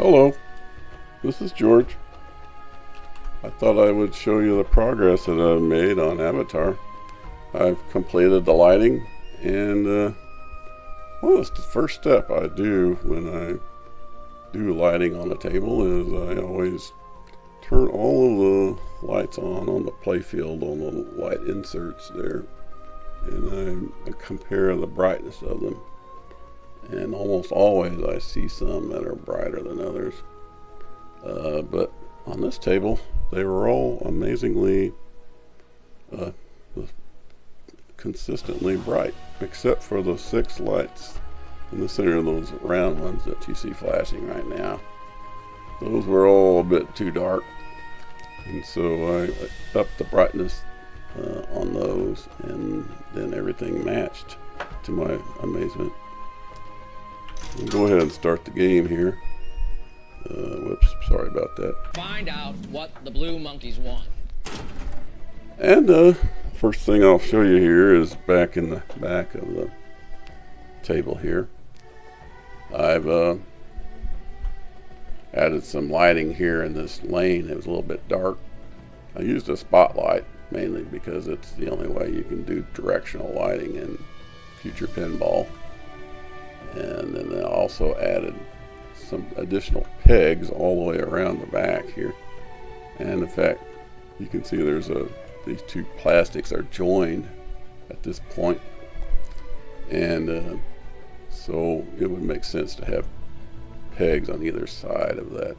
Hello, this is George. I thought I would show you the progress that I've made on Avatar. I've completed the lighting, and well, that's the first step I do when I do lighting on a table is I always turn all of the lights on the playfield, on the light inserts there, and I compare the brightness of them. And almost always I see some that are brighter than others. But on this table, they were all amazingly consistently bright, except for the 6 lights in the center of those round ones that you see flashing right now. Those were all a bit too dark, and so I upped the brightness on those, and then everything matched to my amazement. We'll go ahead and start the game here. Whoops, sorry about that. Find out what the blue monkeys want. And first thing I'll show you here is back in the back of the table here. I've added some lighting here in this lane. It was a little bit dark. I used a spotlight mainly because it's the only way you can do directional lighting in Future Pinball. And then I also added some additional pegs all the way around the back here. And in fact, you can see there's these 2 plastics are joined at this point. And so it would make sense to have pegs on either side of that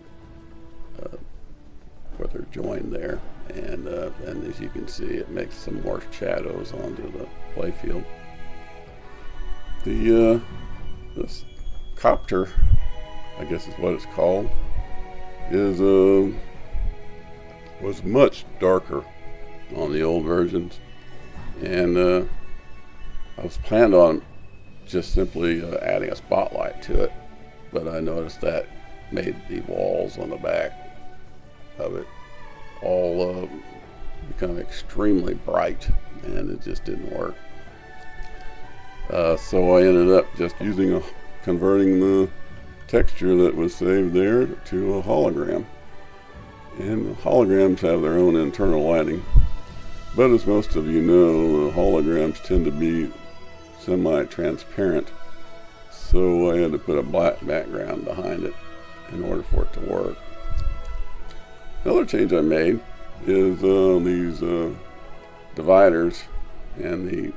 where they're joined there. And as you can see, it makes some more shadows onto the playfield. This copter, I guess is what it's called, is was much darker on the old versions, and I was planned on just simply adding a spotlight to it, but I noticed that made the walls on the back of it all become extremely bright, and it just didn't work. So I ended up just converting the texture that was saved there to a hologram. And holograms have their own internal lighting. But as most of you know, the holograms tend to be semi-transparent. So I had to put a black background behind it in order for it to work. Another change I made is these dividers and the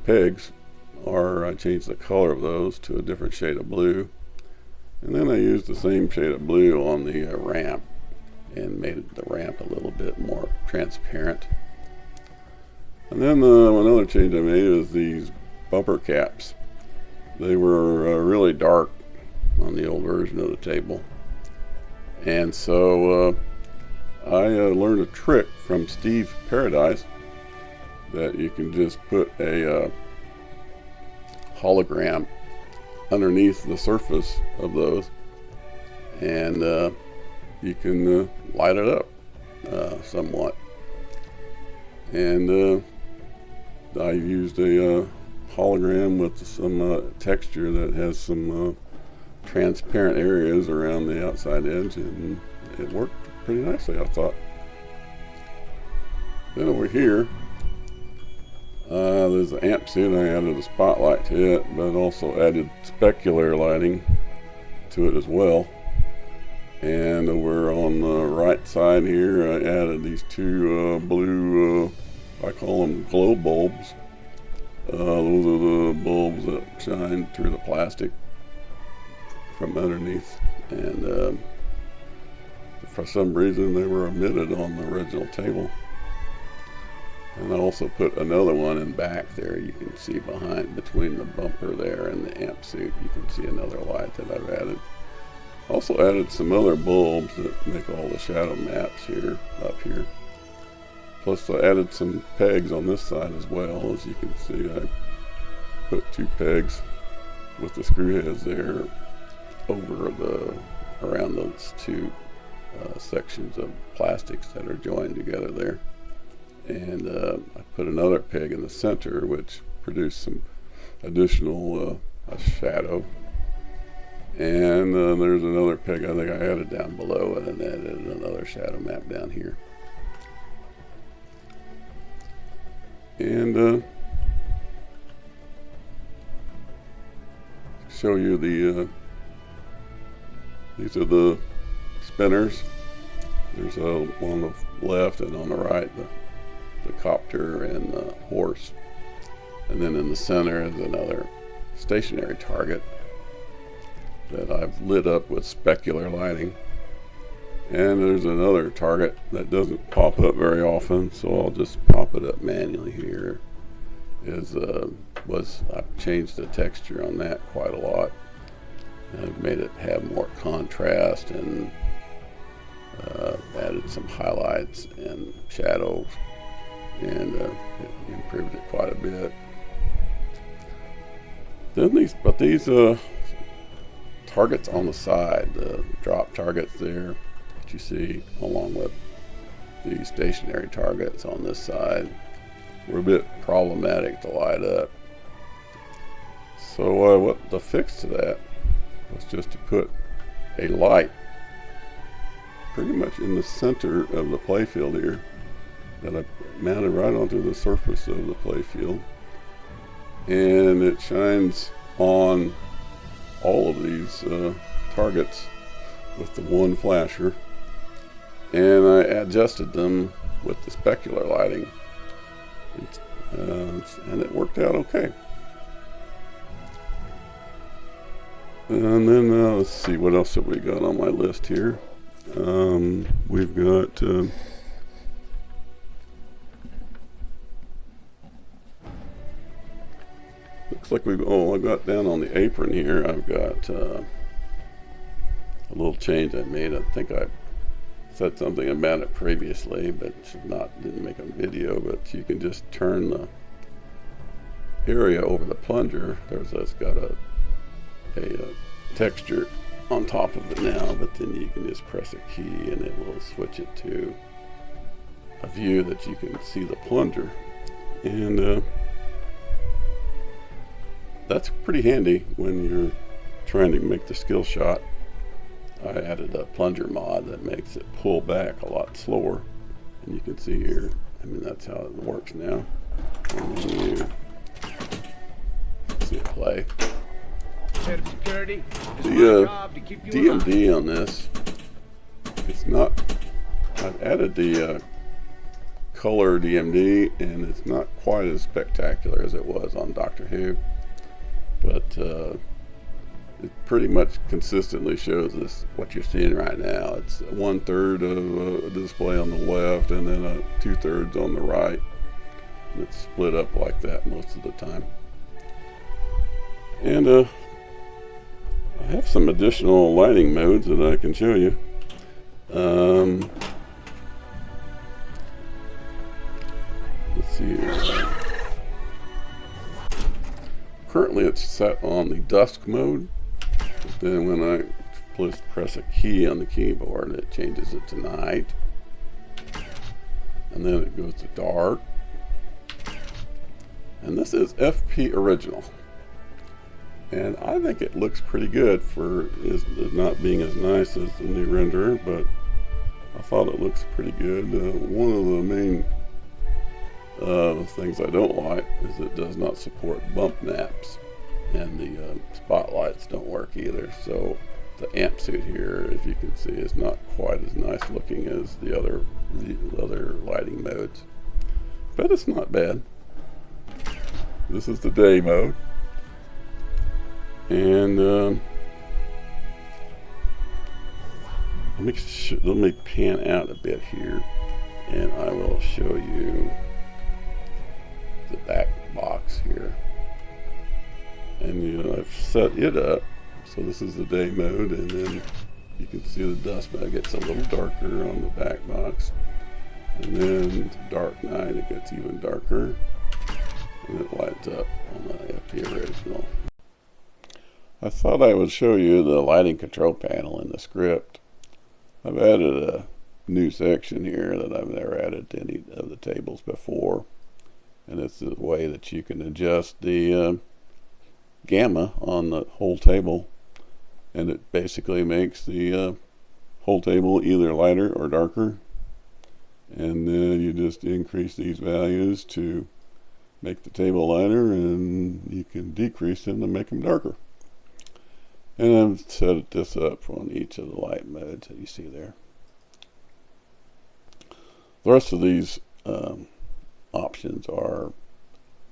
pegs I changed the color of those to a different shade of blue, and then I used the same shade of blue on the ramp and made the ramp a little bit more transparent. And then another change I made is these bumper caps. They were really dark on the old version of the table, and so I learned a trick from Steve Paradise that you can just put a hologram underneath the surface of those, and you can light it up somewhat. And I used a hologram with some texture that has some transparent areas around the outside edge, and it worked pretty nicely, I thought. Then over here, there's an amp suit. I added a spotlight to it, but also added specular lighting to it as well. And over on the right side here, I added these 2 blue, I call them glow bulbs. Those are the bulbs that shine through the plastic from underneath. And for some reason, they were omitted on the original table. And I also put another one in back there. You can see between the bumper there and the amp suit, you can see another light that I've added. Also added some other bulbs that make all the shadow maps here, up here. Plus I added some pegs on this side as well. As you can see, I put 2 pegs with the screw heads there around those 2 sections of plastics that are joined together there. And I put another peg in the center, which produced some additional shadow. And there's another peg I think I added down below, and then added another shadow map down here. And show you the these are the spinners. There's on the left and on the right the copter and the horse, and then in the center is another stationary target that I've lit up with specular lighting. And there's another target that doesn't pop up very often, so I'll just pop it up manually here. I've changed the texture on that quite a lot. I've made it have more contrast and added some highlights and shadows, and improved it quite a bit. Then these targets on the side, the drop targets there that you see, along with the stationary targets on this side, were a bit problematic to light up. So what the fix to that was just to put a light pretty much in the center of the playfield here that I mounted right onto the surface of the playfield, and it shines on all of these targets with the one flasher, and I adjusted them with the specular lighting, and it worked out okay. And then let's see, what else have we got on my list here? We've got looks like I've got down on the apron here, I've got a little change I made. I think I said something about it previously, but didn't make a video. But you can just turn the area over the plunger. It's got a texture on top of it now, but then you can just press a key and it will switch it to a view that you can see the plunger, and that's pretty handy when you're trying to make the skill shot. I added a plunger mod that makes it pull back a lot slower, and you can see here, that's how it works now. And then you see it play. Head of security, The DMD on this, I've added the color DMD, and it's not quite as spectacular as it was on Doctor Who, but it pretty much consistently shows us what you're seeing right now. It's 1/3 of a display on the left, and then 2/3 on the right. And it's split up like that most of the time. And I have some additional lighting modes that I can show you. Let's see here. Currently it's set on the dusk mode, but then when I press a key on the keyboard, it changes it to night, and then it goes to dark. And this is FP Original, and I think it looks pretty good for it not being as nice as the new renderer, but I thought it looks pretty good. One of the main things I don't like is it does not support bump maps, and the spotlights don't work either. So the amp suit here, as you can see, is not quite as nice looking as the other lighting modes, but it's not bad. This is the day mode, and let me pan out a bit here, and I will show you the back box here. And I've set it up so this is the day mode, and then you can see the dust mode gets a little darker on the back box, and then dark night it gets even darker, and it lights up on the FP Original. I thought I would show you the lighting control panel in the script. I've added a new section here that I've never added to any of the tables before, and it's the way that you can adjust the gamma on the whole table. and it basically makes the whole table either lighter or darker, and then you just increase these values to make the table lighter, and you can decrease them to make them darker. And I've set this up on each of the light modes that you see there. The rest of these options are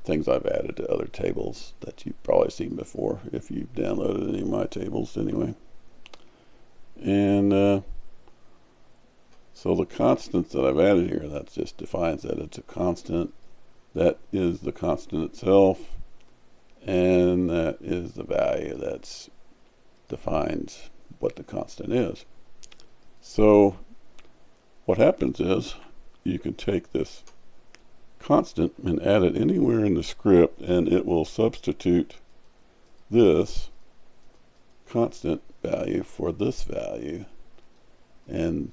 things I've added to other tables that you've probably seen before if you've downloaded any of my tables anyway. And so the constants that I've added here, that just defines that it's a constant. That is the constant itself, and that is the value that defines what the constant is. So what happens is you can take this constant and add it anywhere in the script, and it will substitute this constant value for this value, and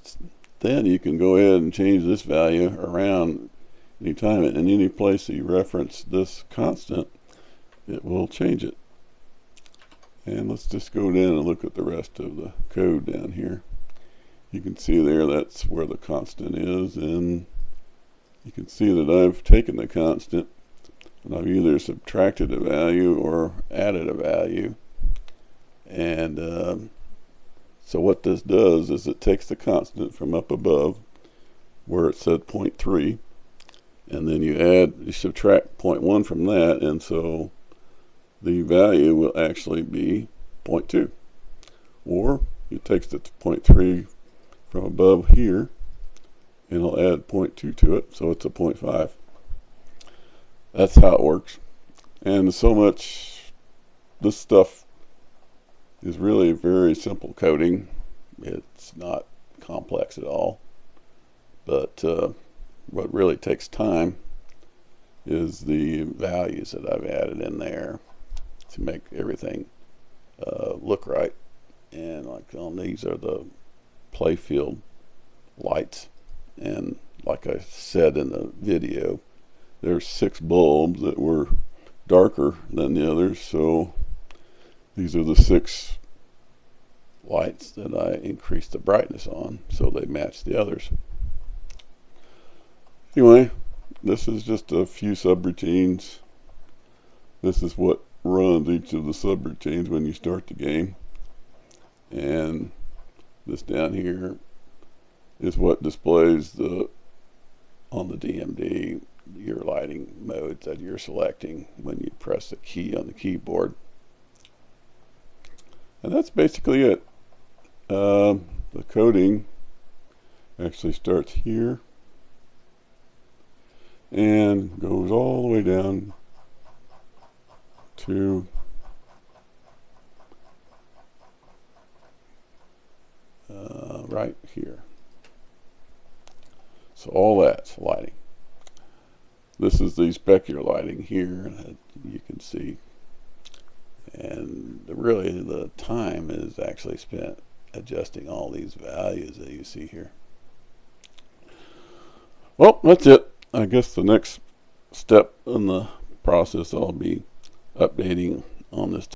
then you can go ahead and change this value around anytime, and in any place that you reference this constant, it will change it. And let's just go down and look at the rest of the code down here. You can see there that's where the constant is, and you can see that I've taken the constant and I've either subtracted a value or added a value. And so what this does is it takes the constant from up above where it said 0.3, and then you subtract 0.1 from that, and so the value will actually be 0.2. Or it takes the 0.3 from above here, and it'll add 0.2 to it, so it's a 0.5. That's how it works. And so much, this stuff is really very simple coding. It's not complex at all. But what really takes time is the values that I've added in there to make everything look right. And like on these are the playfield lights, and like I said in the video, there's 6 bulbs that were darker than the others, so these are the 6 lights that I increased the brightness on so they match the others. Anyway, this is just a few subroutines. This is what runs each of the subroutines when you start the game. And this down here is what displays on the DMD your lighting modes that you're selecting when you press the key on the keyboard. And that's basically it. The coding actually starts here and goes all the way down to right here. So all that's lighting. This is the specular lighting here that you can see, and really the time is actually spent adjusting all these values that you see here. Well, that's it. I guess the next step in the process I'll be updating on this